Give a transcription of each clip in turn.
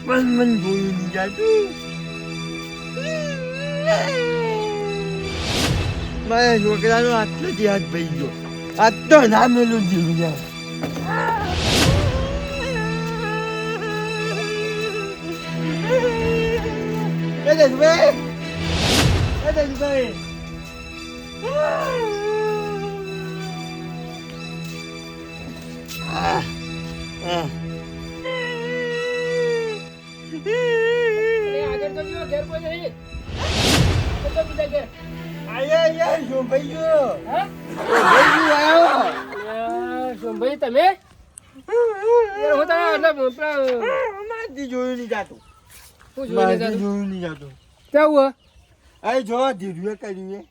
પણ મને જોયું નહીં જાતું. મારા છોકરાનો આટલેથી હાથ ભાઈ ગયો. આજ તો ના મેલું જીવું યાર. જસભાઈ, જસભાઈ, આગળ તો જો ઘેર કોઈ નહીં. આગળ તો બીજા ઘેર. આયા શોભાઈ ગયો. હા? શોભાઈ આવ્યો. સોમભાઈ તમે યાર હું તારા એટલે પેલા મારથી જોયું નહીં જાતું. શું જોઈને મારથી જાતું? જોયું નહીં જાતું. કેવું હે? અરે જો ધીરુએ કર્યું એ.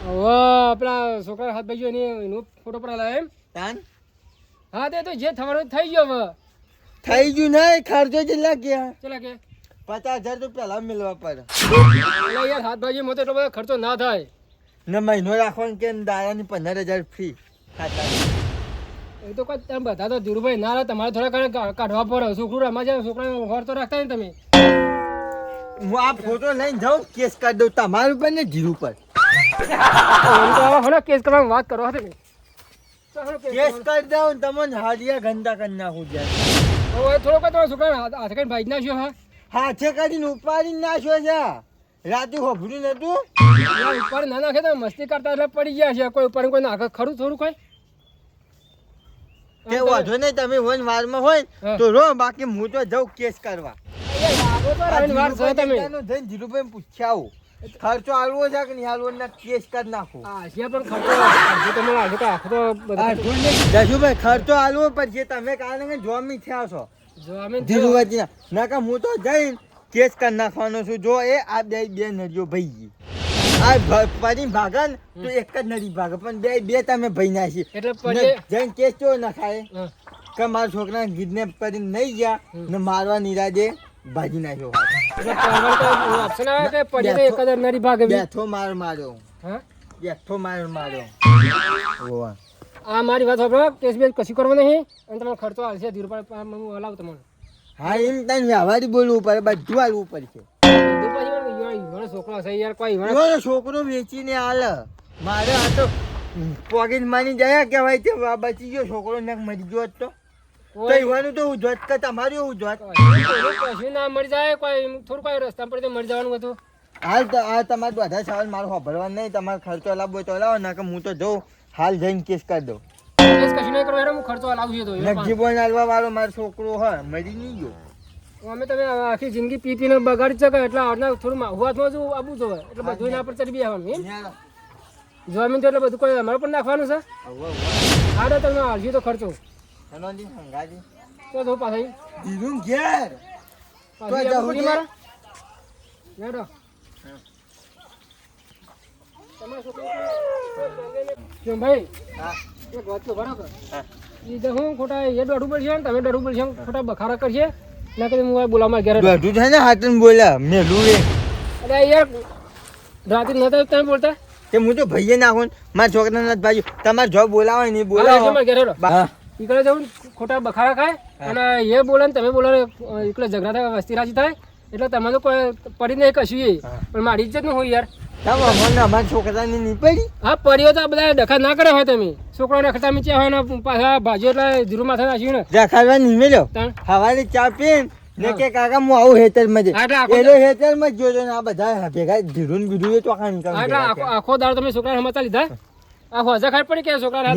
હવે પેલા છોકરા હાથ ભાઈ એનો ફોટો પડાલા એમ. તાન હા તે તો જે થવાનું થઈ ગયો હવે. થઈ ગયું નહીં. ખર્ચો કેટલા ગયા? ચલા કે 50,000 તો પેલા મેળવા પડે. એટલે યાર હાથ ભાઈ મોટો એટલો બધો ખર્ચો ના થાય. ને મહિનો રાખવાનું કે દાડાની 15,000 ફ્રી ખાતા. એ તો કોઈ તમે બધા તો ધીરુભાઈ ના રહે તમારે થોડા ઘણા કાઢવા પડે. છોકરું રમવા જાય છોકરાને ઘર તો રાખતા ને તમે. હું આ ફોટો લઈને જાઉં કેસ કરી દઉં તમારું પર ને ધીરુ પર. કેસ કરવાની વાત કરો તમે. કેસ કરી દઉં તમને હાડિયા ગંદા કરી નાખું જ્યાં. હવે થોડોક તમારા છોકરા હાથ કઈ ભાઈ નાખ્યો હા. હાથે કરીને ઉપાડીને નાખ્યો છે. રાતે હોભર્યું નતું. યાર ઉપર ના નાખે તો મસ્તી કરતા એટલે પડી ગયા છે. કોઈ ઉપર કોઈ નાખે ખરું થોડું કોઈ કે વાંધો નહીં તમે હોય ને વારમાં હોય તો રો બાકી હું તો જાઉં કેસ કરવા. ધીરુભાઈ પૂછ્યા આવું ખર્ચો આલવો છે કે નહીં આલવો ને કેસ કરી નાખો. જશુભાઈ ખર્ચો આલવો પડશે. તમે કારણે જોમી થયા છો ધીરુભાઈ ના હું તો જઈને કેસ કરી નાખવાનો છું. જો એ આ બે નરીઓ ભાઈ આ પરી ભાગે ને તો એક જ નરી ભાગે પણ બે તમે ભાઈ નાખી એટલે જઈને કેસ ચો ના ખાય કે મારા છોકરા કિડનેપ કરીને નહીં ગયા ને મારવા નિરાજે ભાજી નાખ્યો. બેઠો માર માર્યો. બેઠો માર માર્યો. આ મારી વાત સાંભળો. કેસ બેસ કશું કરવો નહીં અને તમારો ખર્ચો આવશે ધીરુભાઈ હલાવ તમને. હા એમ તને વ્યવહારી બોલવું પડે બધું હાલવું પડશે. છોકરો છે યાર કોઈ છોકરો વેચીને હાલ મારે આ તો પોકેટ માની જાય કેવાય તે બચી ગયો છોકરો ને મરી ગયો તો કહેવાનું તો ઉજવત કે તમારું ઉજવત કશું ના મરી જાય કોઈ થોડું કોઈ રસ્તા પર મરી જવાનું હતું. હાલ તો આ તમારે બધા સવાલ મારો સાંભળવાનું નહીં. તમારે ખર્ચો લાવવો તો લાવો ના કે હું તો જઉં હાલ જઈને કેસ કરી દઉં. કશું નહીં કરો હું ખર્ચો લાવું છું તો નજીબોન હાલવા વાળો મારો છોકરો હોય મરી નહીં ગયો. અમે તમે આખી જિંદગી પી પીને બગાડી શકે એટલે થોડું હાથમાં જ આપવું જોઈએ એટલે બધું એના પર ચડી આવવાનું જમીન તો એટલે બધું કોઈ અમારે પણ નાખવાનું છે. હા તો તમે હાલશી તો ખર્ચો તો જો પાછા ધીરું ઘેર ભાઈ એક વાત તો બરાબર હું ખોટા એ દોઢું પડશે ને તમે દોઢું પડશે ખોટા બખારા કરશે ના કે હું બોલાવવા ઘેર દોઢું છે ને હાથન બોલ્યા મેલું એ અરે યાર રાતે નતા તમે બોલતા કે હું તો ભાઈએ નાખું મારા છોકરા નથી ભાઈ તમારે જોબ બોલાવો નહીં બોલાવો એકડે જવું ખોટા બખારા ખાય અને એ બોલે ને તમે બોલો એકડે ઝઘડા થાય વસ્તી રાજી થાય એટલે તમે તો કોઈ પડી નહીં કશું પણ મારી ઇજ્જત નું હોય યાર અમારા છોકરાની નહીં પડી. હા પડ્યો તો બધા ડખા ના કરે હોય તમે છોકરાને રખતા મીચ્યા હોય ને પાછા ભાજી એટલે ધીરું માથે નાખ્યું ને રખાડવા નહીં મેલ્યો હવારે ચા પીને ને કે કાકા હું આવું હેતર માં એનો હેતર માં જોજો ને આ બધા ભેગા ધીરું બીડું ચોખાણી કરે આખો દાડો તમે છોકરા સમાચાર લીધા આખો હજા ખાઈ પડી કે છોકરા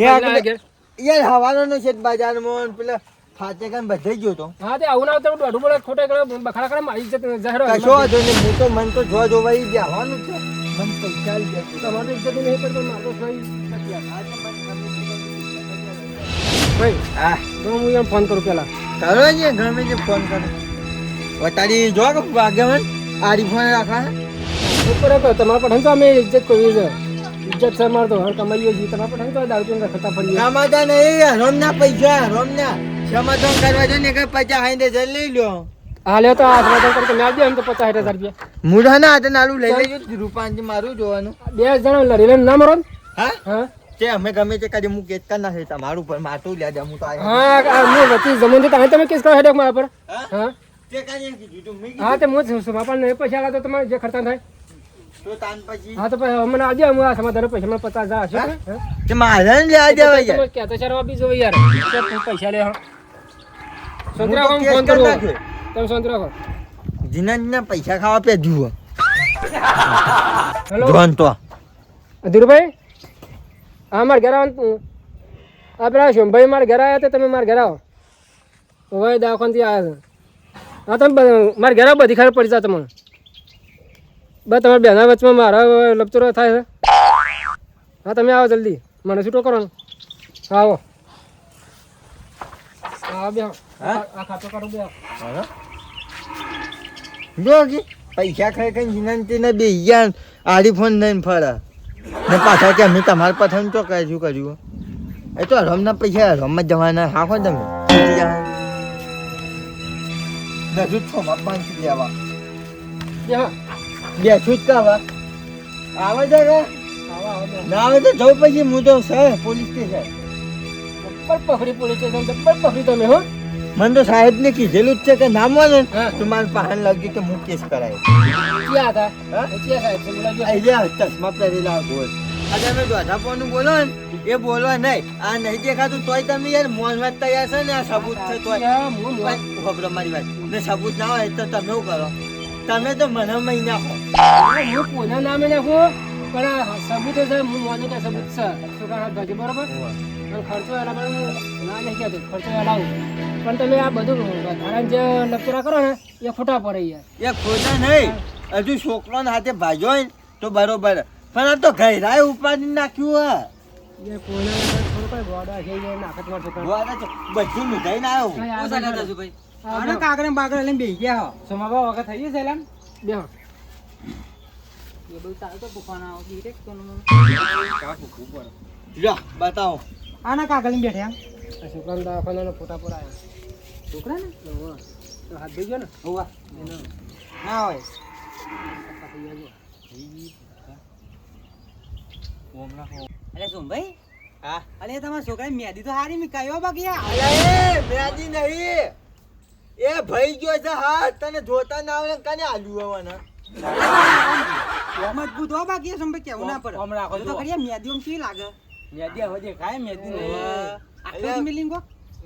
યાર હવાનો નો છે બજારમાં પેલા ફાતે કાન બધે ગયો તો હા તે આવું ના તો દોઢું બોલે ખોટા બખાડા કરે મારી ઇજ્જત જાહેર કશો વાંધો નહીં હું તો મન તો જોવા જોવાઈ જવાનું છે મન પૈસા આવી જાય તમારી ઇજ્જત નહીં પડતો મારો ભાઈ હા તો હું એમ ફોન કરું પેલા કરો ને ગમે તે ફોન કરો તારી જો કે ભાગ્યવાન આરી ફોન રાખા ઉપર તમારા પઠન તો અમે ઇજ્જત કરવી છે ઇજ્જત છે માર તો હર કમાઈઓ જી તમારા પઠન તો દારૂ પીને ખતા પડી સમાધાન નહીં રોમના પૈસા રોમના સમાધાન કરવા જો ને કે 50,000 લઈ લ્યો હાલે તો આ સમાધાન કરકે મેં આપી એમ તો 50,000 રૂપિયા મુઢાના હાથે નાલું લઈ લેજો રૂપાંજી મારું જોવાનું બે જણા લડી લઈને ના મરો હા હા તે અમે ગમે તે કરી હું કેસ કર નાખે તમારું પર મારતું લે દે હું તો હા હું વતી જમીન તો તમે કેસ કરો હેડક મારા પર હા તે કાંઈ કીધું તું મેં હા તે હું જ છું પણ નહીં પૈસા આલા તો તમારે જે ખર્ચા થાય તો તાન પછી હા તો પછી મને આજે હું આ સમાધાન પૈસા મને 50,000 હશે ને? હે? તે મારે ને લેવા દેવા યાર તમે કહેતો ચાર આપી જો યાર કે તું પૈસા લે હા હું સંતરા તો કોણ કેસ ફોન કરી કરો નાખ્યો. તમે સંતરા કો જીના પૈસા ખાવા પે જુઓ હેલો જોન તો ધીરુભાઈ હા મારા ઘરે આવવાનું આ પેલા શોમભાઈ મારા ઘરે આવ્યા તો તમે મારા ઘરે આવો હવે દવાખાનથી આવ્યા છે હા તમે મારા ઘરે બધી ખબર પડી જાય તમને બસ તમારા બેના વચમાં મારા લપચરો થાય છે હા તમે આવો જલ્દી મને છૂટો કરો ને હા આવો હા બે આ ખાતો કાઢો બે જો કે પૈસા ખાઈ ખાઈ જીના ને બે યાર આડી ફોન લઈને ફરે ને પાછા કે અમે તમારા પઠાણ તો શું કર્યું એ તો રમના પૈસા રમત જવાના હા ખો તમે બધું છો બાપા લેવા બે હા બે છૂટકાવા આવે છે કે આવો આવો બે ના આવે તો જવું પછી હું તો સર પોલીસ સ્ટેશન જબ્બર પકડી પોલીસ સ્ટેશન જબ્બર પકડી તમે હો મને તો સાહેબ ને કીધેલું જ છે કે નામ વાળો હા. તો મારે પહાણ લાગ્યું કે હું કેસ કરાય ક્યાં હતા હા? ક્યાં સાહેબ છે બોલાવજો અહીંયા ચશ્મા પહેરેલા બોલ આજે અમે દોઢાપોનું બોલો ને એ બોલવા નહીં આ નહીં દેખાતું તોય તમે યાર મોનવા તૈયાર છે ને આ સબૂત છે તોય ક્યાં હું મોં- પણ ખબર મારી વાત ને સબૂત ના હોય તો તમે શું કરો તમે તો મને મહિના હો હું કોના નામે નાખું પણ આ સબૂત છે હું મોને કે સબૂત છે છોકરા હાથ ભાજી બરોબર અને ખર્ચો એલા પણ હું ના નહીં કહેતો ખર્ચો એલાવું પણ તમે આ બધું વધારાને જે લપચરા કરો ને એ ખોટા પડે યાર એ ખોટા નહીં હજુ છોકરાને હાથે ભાજો હોય ને તો બરોબર પણ આ તો ઘેરાય ઉપાડી નાખ્યું એ કોના થોડું કઈ ગોડા થઈ જાય નાખત માર છોકરા હે બધું મીઠાઈ ના કઈ આવ્યું આગળ કરો. આને કાગળ બાગળ લઈને બેસી ગયા હો સોમાબા વખત થઈ જશે એલામ બેહો. એ બધું તારે તો પૂછવાના આવો ડિરેક્ટ કોનું લ્યો બતાવો આના કાગળ લઈને બેઠા આ છોકરાને દવાખાનાના ફોટા પર આવ્યા છોકરા ને ઓહો. તો હાથ ધોઈ ગયો ને હોવા એનો ના હોય પપ્પા થઈ ગયા જો. અરે સોમભાઈ હા અરે તમારા છોકરા મેદી તો હારી મી કયો બાકી અલા એ મેદી નહીં એ ભાઈ ગયો છે હા તને જોતા ના આવે કને આલુ આવવાના મજબૂત હો બાકી સોમભાઈ કેવું ના પડે ઓમ રાખો તો જો. ખરી મેદી ઓમ કેવી લાગે મેદી હવે દેખાય મેદી નહીં. આખો મિલિંગ કો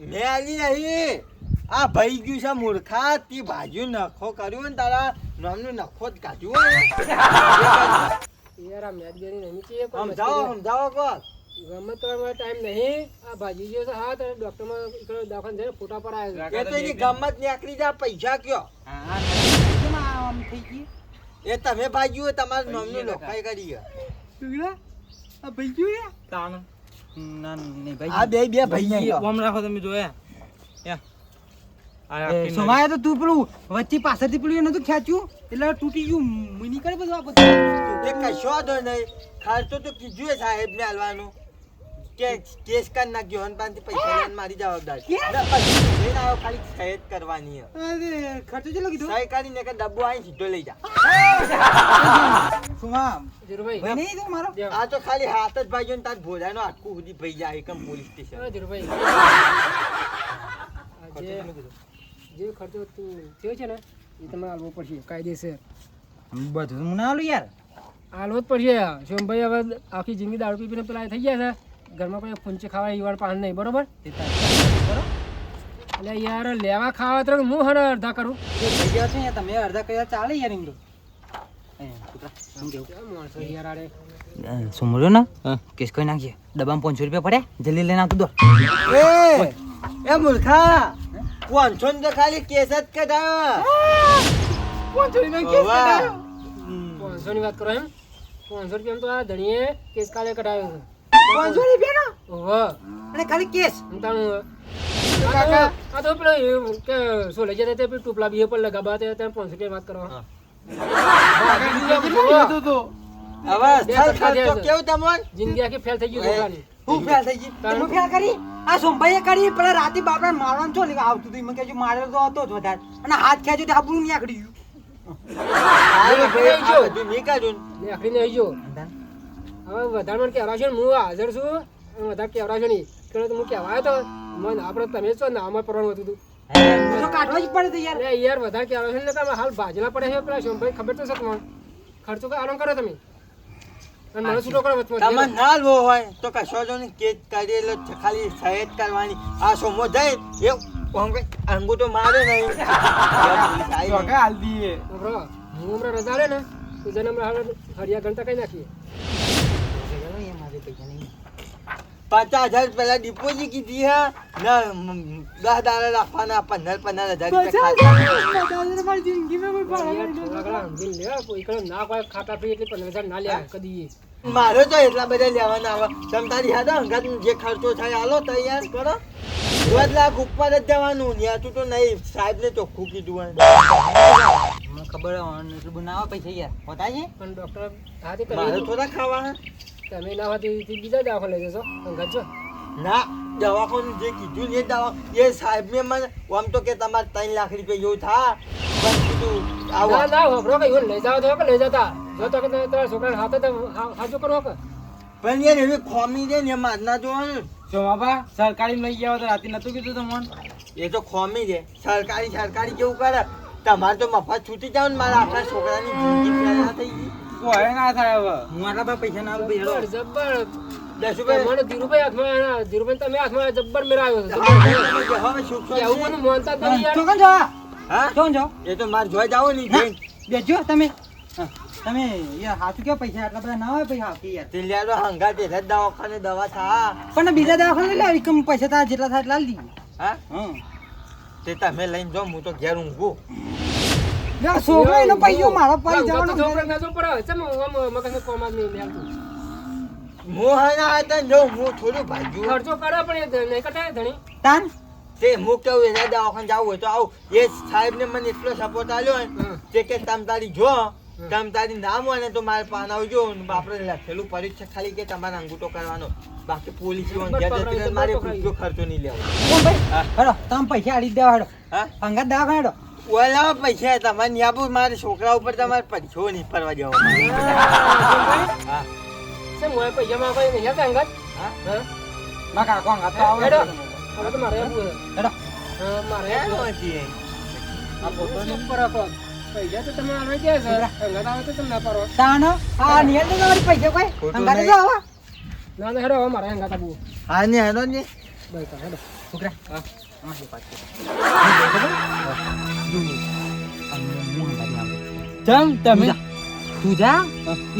મેદી નહીં આ ભાઈ ગયું છે મૂર્ખા તી ભાજ્યું નખો કર્યું ને તારા નામનું નખો જ કાઢ્યું હોય ને. યાર આ મેદી બેદી નહીં કે કોઈ સમજાવો સમજાવો કોક ગમે તો અમારે ટાઈમ નહીં આ ભાજી જે છે હા તો ડોક્ટરમાં એકલો દવાખાને જઈને ફોટા પર આવ્યા એ તો એની ગમત નીકળી જાય પૈસા કયો હા કેમ આમ થઈ ગઈ એ તમે ભાગ્યું હોય તમારું નામનું લખાઈ કરી સુગડા આ ભાઈ ગયું યાર તાણ ના નહીં ભાઈ આ બે ભાઈ ઓમ રાખો તમે જોયા સોમાયા તો તું પેલું વચ્ચે પાછળથી પેલું નતું ખેંચ્યું એટલે તૂટી ગયું મુની કરે બધું આ બધું એ કશો વાંધો નહીં ખર્ચો તો કીધું છે સાહેબ ને હાલવાનું કે કેસ કરી નાખ્યો અને પાછી પૈસા લઈને મારી જવાબદારી કેસ? ના, પછી લઈને આવ્યો ખાલી સહી જ કરવાની છે. અરે ખર્ચો ચેલો કીધું સહી કરીને કે ડબ્બો અહીં સીધો લઈ જા સુમા ધીરુભાઈ ભાઈ નહીં તો મારો બેહો. આ તો ખાલી હાથ જ ભાગ્યો ને તાર ભોજાનો આટકું સુધી ભઈ જાય એકમ પોલીસ સ્ટેશન હા, ધીરુભાઈ આ જે ખર્ચો થયો છે ને એ તમારે આલવો પડશે કાયદેસર બધું મને આલું યાર આલવો જ પડશે શોમભાઈ હવે આખી જિંદગી દારૂ પી પીને પેલા થઈ ગયા છે ઘરમાં કોઈ ફૂંચી ખાવા ઈવાન પાન નહીં બરોબર એટલે યાર લેવા ખાવા તો હું હર અડધા કરું જે થઈ ગયા છે યાર તમે અડધા કયા ચાલે યાર એમ તો કેમ માણસો યાર આડે સુમર્યો ને કેસ કોઈ નાખીએ ડબ્બામાં 500 રૂપિયા પડ્યા જલ્દી લઈને આવતું દો એ મૂર્ખા 500 ને તો ખાલી કેસ જ કઢાયો 500 રૂપિયા 500 ની વાત કરો એમ 500 રૂપિયા તો આ ધણીએ કેસ કાલે કઢાવ્યો છે 500 રૂપિયા ઓહો અને ખાલી કેસ હું તાણું આ તો પેલો કે શું લઈ જતા તે પેલું ટોપલા બી પર લગાવવા તે 500 રૂપિયા વાત કરો હા. જો. હવે બે સ્થળ સરખા ખર્ચો થયા છે. કેવું તમોન જિંદગી આખી ફેલ થઈ ગઈ છોકરાની હું ફેલ થઈ ગઈ હું ફેલ કરી આ સોમભાઈએ કરી પેલા રાતે બાપડા મારવાનું છો ને આવતું હતું મને કહેજો મારેલો તો હતો જ વધારે અને હાથ ખેંચ્યો તો આપણું નીકળી ગયું હારું ભાઈ, આ બધું નહીં કાઢ્યું ને. ને આખરી ને આવી હવે વધારે મને કહેવાશે ને હું હાજર છું અને વધારે કહેવાશે નહીં કે હું કહેવાય તો મને આપણે તમે જ છો ને આમાં પરવાનું હતું તું તો કાઢવા જ પડે તો યાર. અરે યાર વધારે કે આવે છે ને તમે હાલ ભાજલા પડે છે પેલા શોભાઈ ખબર તો છે તમને ખર્ચો કઈ આરામ કરો તમે અને મને છૂટો કરો વચમાં તમારે ના લો હોય તો કશો જો નહીં કેસ કાઢેલો છે, ખાલી સહેજ કરવાની. આ સોમો જાય એ અંગૂઠો મારે નહીં. ચોકે હાલ દઈએ. બરો હું હમણાં રજા લે ને તો જને હમણાં હરિયા ઘંટા કઈ નાખીએ 50,000 પેલા ડિપોઝિટ કીધી હે ને 10 દાડા રાખવાના 15,000 દાદાને મારી જિંદગીમાં કોઈ ભાડા યાર નહીં થોડા ઘણા સમજીને લે કોઈ કણ ના કોઈ ખાતા પી એટલે 15,000 ના લે કદી મારો તો એટલા બધા લેવાના આવે. તમે તારી હાથે અંગાત જે ખર્ચો થાય હાલો તૈયાર કરો. 2 લાખ ઉપર જ જવાનું. ન્યાતું તો નહીં, સાહેબને ચોખ્ખું કીધું હોય. મને ખબર હે એટલું બધું ના આવે પૈસા યાર હોતા છે. પણ ડોક્ટર હાથી મારે તમે થોડા ખાવા હે? તમે ના હોતી બીજા દવાખાને લઈ જશો અંગત જો ના, દવાખાનું જે કીધું ને એ દવા એ સાહેબને મને આમ તો કે તમારે 3 લાખ રૂપિયા જેવું થાય પણ કીધું આવો. ના ના હોબરો કે એવું લઈ જાવ તો કે લઈ જતા જો તો કે તમારા છોકરાને હાથે તો હાજો કરો કે પણ યાર એવી ખોમી દે ને એમાં ના જોવાનું. જો બાબા સરકારી લઈ ગયા તો રાતે નતું કીધું તમને. એ તો ખોમી છે. સરકારી કેવું કરે? તમારે તો મફત છૂટી જાવ ને મારા આખા છોકરાની જિંદગી પેલા થઈ ગઈ. કોઈ ના થાય હવે હું આટલા બધા પૈસા ના આલું જબ્બર જબ્બર દસુભાઈ મને ધીરુભાઈ હાથમાં ધીરુભાઈ તમે હાથમાં જબ્બર મેળવ્યો છે હવે સુખ શાંતિ એવું મને માનતા જ નહીં યાર ચોકન જાઓ હા? ચોકન જાઓ એ તો મારે જોઈ જાવ ને ના, બેસજો તમે હા, તમે યાર હાથું કેવા પૈસા આટલા બધા ના હોય પૈસા આપી યાર તે લ્યાડો હંગા તે દવાખાને દવા થા. પણ બીજા દવાખાને લઈ આવી કમ પૈસા તારા જેટલા થાય એટલા આલી દઈએ. હા હા તે તમે લઈને જાઓ, હું તો ઘેર ઊંઘું. યાર છોકરો એનો પૈસો મારો પૈસા જવાનો છોકરા ના જો પડે ચમ આમ મગજને કોમ જ નહીં લેતું હું હાના હતા જો હું થોડું ભાગ્યું ખર્ચો કરે પણ એ નહીં કટાય ધણી તાન તે મુક્ત એના દવાખાને જવું હોય તો આવું. એ સાહેબને મને એટલો સપોર્ટ આલ્યો હોય ને તે કે તમ તારી જો તમ તારી નામ હોય ને તો મારે પાન આવજો ને આપણે લખેલું પડ્યું છે ખાલી કે તમારે અંગૂઠો કરવાનો, બાકી પોલીસ મારે રૂપિયો ખર્ચો નહીં લેવો. કોણ ભાઈ હેડો તમે પૈસા આલી દેવા હેડો હા અંગત દવાખાને હેડો ઓલા પૈસા તમારે ન્યાબુ મારે છોકરા ઉપર તમારે પૈસો નહીં ફરવા જવો. હા છે મોય પૈસા માં કોઈ નહીં હતા અંગત હા હા માં કાકો અંગત તો આવે હેડો હવે તો મારે આપવું છે. હેડો હા મારે ક્યાં આપવું હતી એ? આ ફોટો ને ઉપર આપો પૈસા તો તમે આવે ક્યાં છે અંગત આવે તો તમે ના પાડો તાન આ નિયલ તો તમારી પૈસા કોઈ ખોટું અંગત નહીં. તો આવા ના ના હેડો હવે મારે અંગત આપવું હા ને હેડો ને. બસ હેડો છોકરા હા અમારી પાસે ચમ તમે તું જા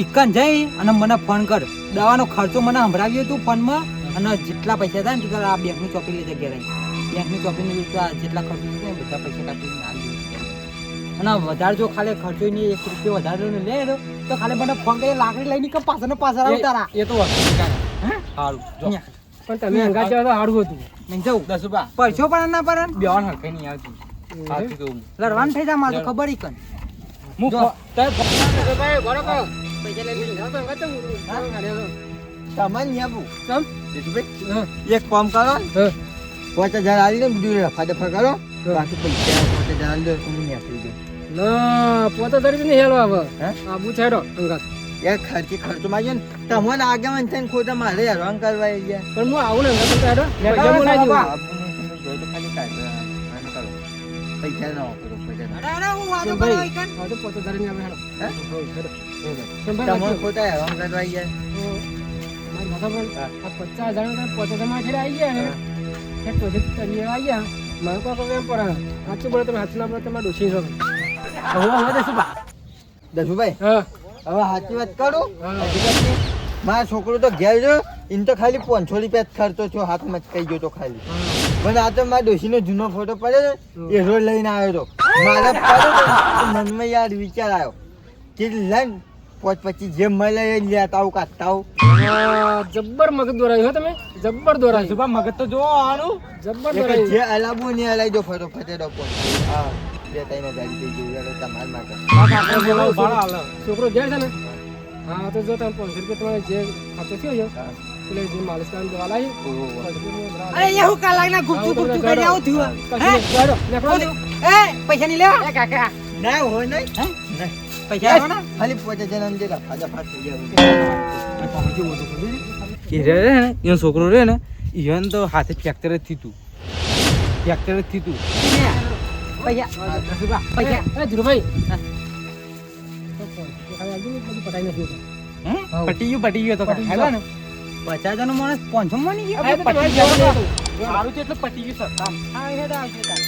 ઇકન જઈ અને મને ફોન કર દવાનો ખર્ચો મને સંભળાવ્યો તું ફોનમાં અને જેટલા પૈસા થાય ને તું તારા આ બેંકની ચોપડી લઈ જગ્યા રહી બેંકની ચોપડીની જેટલા ખર્ચો થાય બધા પૈસા કાપી અને વધારે જો ખાલી ખર્ચો નહીં 1 રૂપિયો વધારે લે તો ખાલી મને ફોન કરી લાકડી લઈને કે પાછળ આવે તારા એ તો સારું પણ તમે અંગત જાવ તો હારું હતું નહીં જવું 10 રૂપિયા પૈસો પણ ના પડે બેવાન હરખાઈ નહીં આવતી સાચું કહું લડવાનું થઈ જા મારે તો ખબર ઈ કન હું જો. ભાઈ બરોબર પૈસા લઈ લીધા તો અંગત તમારે ન્યાબુ ચમ દેશુભાઈ હા એક કામ કરો હા 5,000 આલી ને બીજું રફા દફા કરો બાકી પૈસા 5,000 આલી દો તો હું આપી દઉં. ના પોતા તરી નહીં હેલો હવે હે? આબુ છેડો અંગત યાર ખર્ચો માં ને તમને આગેવાન થઈને ખોટા મારે હેરાન કરવા ગયા. પણ હું આવું ને અંગત હેડો લેતા પૈસા બોલાવી દઉં બાબા. પૈસા ના વાપરો પૈસા ના. અરે હું વાતો ભાઈ. કરો ઈ કન હા તો પોતા તરી ને હેડો હે? હેડો તમને ખોટા હેરાન કરવા ગયા. મારી માથા પર આ 50,000 પોતા તમારા ઘરે આવી ગયા ને એક પ્રોજેક્ટ કરી આવી ગયા મારે કોઈ એમ પર સાચું બોલો તમે હાથ ના બોલો તમારે ડોસી છો હવે દસુબા દશુભાઈ હા હવે સાચી વાત કરું હા. હકીકત ની મારા છોકરો તો ઘેર જો એને તો ખાલી 500 રૂપિયા જ ખર્ચો છો હાથ મચકાઈ ગયો તો ખાલી. પણ આ તો મારા ડોશીનો જૂનો ફોટો પડ્યો ને એ રોજ લઈને આવ્યો તો મારા પડ્યો તો મનમાં યાર વિચાર આવ્યો કે લઈને 25 જે મળે એ લેતા આવું કાઢતા આવું. જબ્બર મગજ દોરાયું હો તમે જબ્બર દોરાયું દસુબા મગજ તો જો આનું જબ્બર એટલે દોરાયું જે અલાબુ ને અલાઈ દો ફોટો ફટેડો પણ હા 2-3 હજાર થઈ ગયું એટલે તમારા માટે. આપણે બોલાવ ભાડા હાલે છોકરો ઘેર છે ને હા તો જો તમે 500 રૂપિયા તમારે જે ખર્ચો થયો છે એટલે જે માલિશ કરીને દવા લાવી અરે એ હું કાલાના ગુપચુપ ગુપચુપ કરી આવું થયું હે એ પૈસા નહીં લેવા એ કાકા ના હોય નહીં હે નહીં. પૈસા લેવા ના ખાલી 5,000 આમ દેતા ફાજા ફાટ થઈ જાય. એ રે ને એનો છોકરો રે ને ઈવન તો હાથે ફ્રેક્ચર જ થયું ફ્રેક્ચર જ થયું તું. પૈસા પૈસા એ ધીરુભાઈ ખાલી આજુ ને બધું પટાઈ નાખ્યું હતું. હે? પટી ગયો તો પટી ગયો. હેલો ને 50 જણનો માણસ 500 માં નહીં આ તો તમારી જવાબ હતો. સારું છે એટલે પટી ગયું સર કામ. હા હેડા આવશે તાર.